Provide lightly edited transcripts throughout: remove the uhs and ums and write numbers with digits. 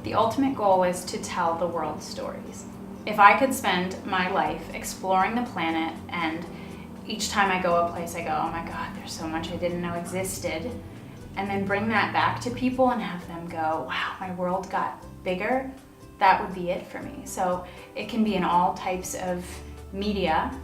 The ultimate goal is to tell the world stories. If I could spend my life exploring the planet, and each time I go a place I go, oh my God, there's so much I didn't know existed, and then bring that back to people and have them go, wow, my world got bigger, that would be it for me. So it can be in all types of media.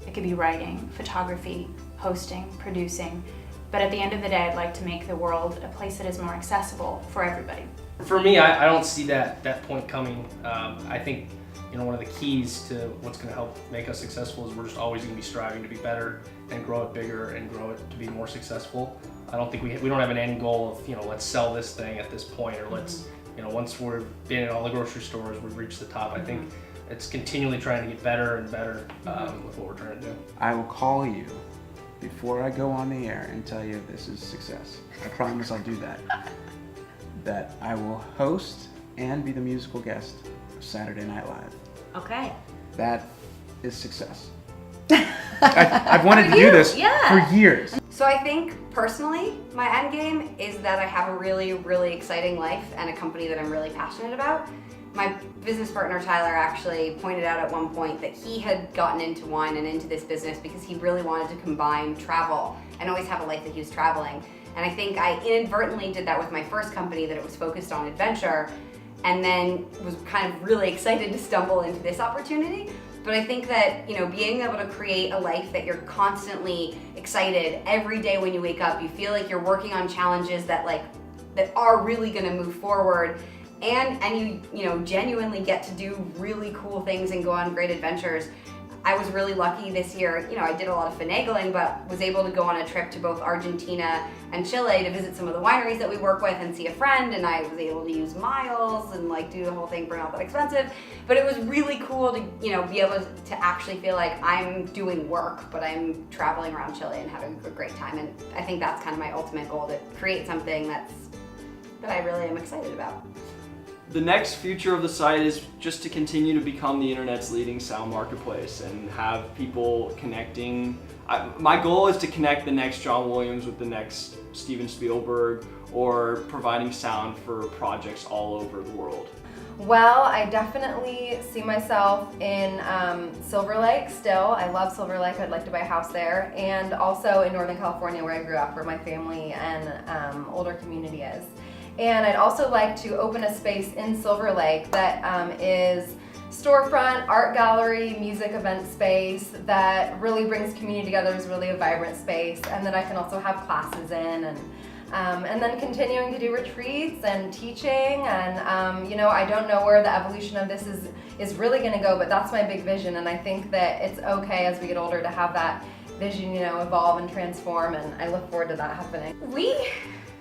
It could be writing, photography, hosting, producing. But at the end of the day, I'd like to make the world a place that is more accessible for everybody. For me, I don't see that point coming. I think one of the keys to what's going to help make us successful is we're just always going to be striving to be better and grow it bigger and grow it to be more successful. I don't think we don't have an end goal of let's sell this thing at this point, or let's once we've been in all the grocery stores, we've reached the top. I think it's continually trying to get better and better with what we're trying to do. I will call you before I go on the air and tell you this is success. I promise I'll do that. That I will host and be the musical guest of Saturday Night Live. Okay. That is success. I've wanted to do this for years. So I think personally, my end game is that I have a really, really exciting life and a company that I'm really passionate about. My business partner, Tyler, actually pointed out at one point that he had gotten into wine and into this business because he really wanted to combine travel and always have a life that he was traveling. And I think I inadvertently did that with my first company, that it was focused on adventure, and then was kind of really excited to stumble into this opportunity. But I think that, being able to create a life that you're constantly excited every day when you wake up, you feel like you're working on challenges that are really gonna move forward, and you genuinely get to do really cool things and go on great adventures. I was really lucky this year. I did a lot of finagling, but was able to go on a trip to both Argentina and Chile to visit some of the wineries that we work with and see a friend, and I was able to use miles and do the whole thing for not that expensive. But it was really cool to be able to actually feel like I'm doing work, but I'm traveling around Chile and having a great time. And I think that's kind of my ultimate goal, to create something that I really am excited about. The next future of the site is just to continue to become the internet's leading sound marketplace and have people connecting. My goal is to connect the next John Williams with the next Steven Spielberg, or providing sound for projects all over the world. Well, I definitely see myself in Silver Lake still. I love Silver Lake. I'd like to buy a house there. And also in Northern California, where I grew up, where my family and older community is. And I'd also like to open a space in Silver Lake that is storefront, art gallery, music event space that really brings community together, is really a vibrant space, and that I can also have classes in, and then continuing to do retreats and teaching. And I don't know where the evolution of this is really going to go, but that's my big vision. And I think that it's okay as we get older to have that vision, evolve and transform, and I look forward to that happening.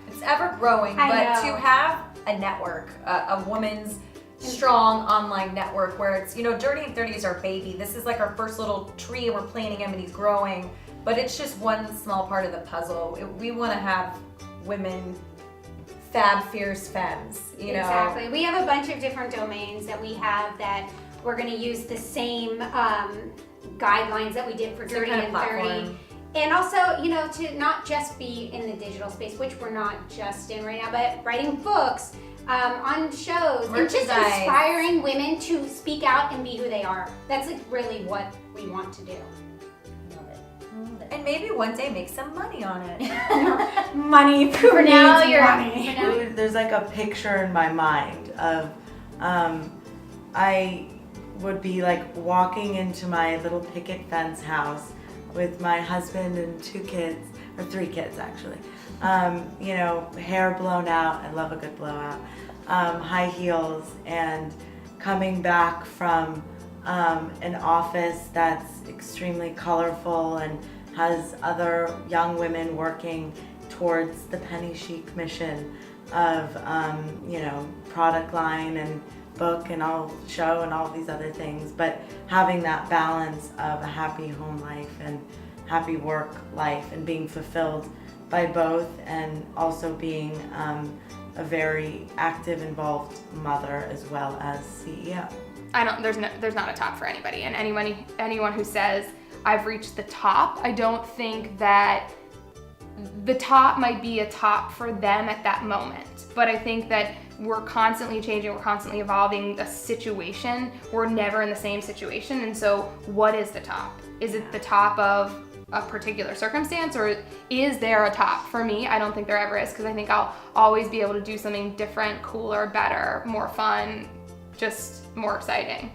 It's ever growing, but to have a network, a woman's strong online network where it's, Dirty and 30 is our baby. This is like our first little tree, and we're planting him and he's growing, but it's just one small part of the puzzle. We want to have women, fab, fierce femmes, Exactly. We have a bunch of different domains that we have that we're going to use the same guidelines that we did for Dirty and 30. And also, to not just be in the digital space, which we're not just in right now, but writing books, on shows, and just inspiring women to speak out and be who they are. That's really what we want to do. Love it. And maybe one day make some money on it. Money for now. There's a picture in my mind of I would be walking into my little picket fence house with my husband and 2 kids, or 3 kids actually. Hair blown out, I love a good blowout, high heels, and coming back from an office that's extremely colorful and has other young women working towards the penny chic mission of, product line and book and all show and all these other things, but having that balance of a happy home life and happy work life and being fulfilled by both, and also being a very active, involved mother as well as CEO. There's not a top for anybody, and anyone who says I've reached the top, I don't think that the top might be a top for them at that moment, but I think that we're constantly changing, we're constantly evolving a situation. We're never in the same situation. And so what is the top? Is it the top of a particular circumstance, or is there a top? For me, I don't think there ever is, because I think I'll always be able to do something different, cooler, better, more fun, just more exciting.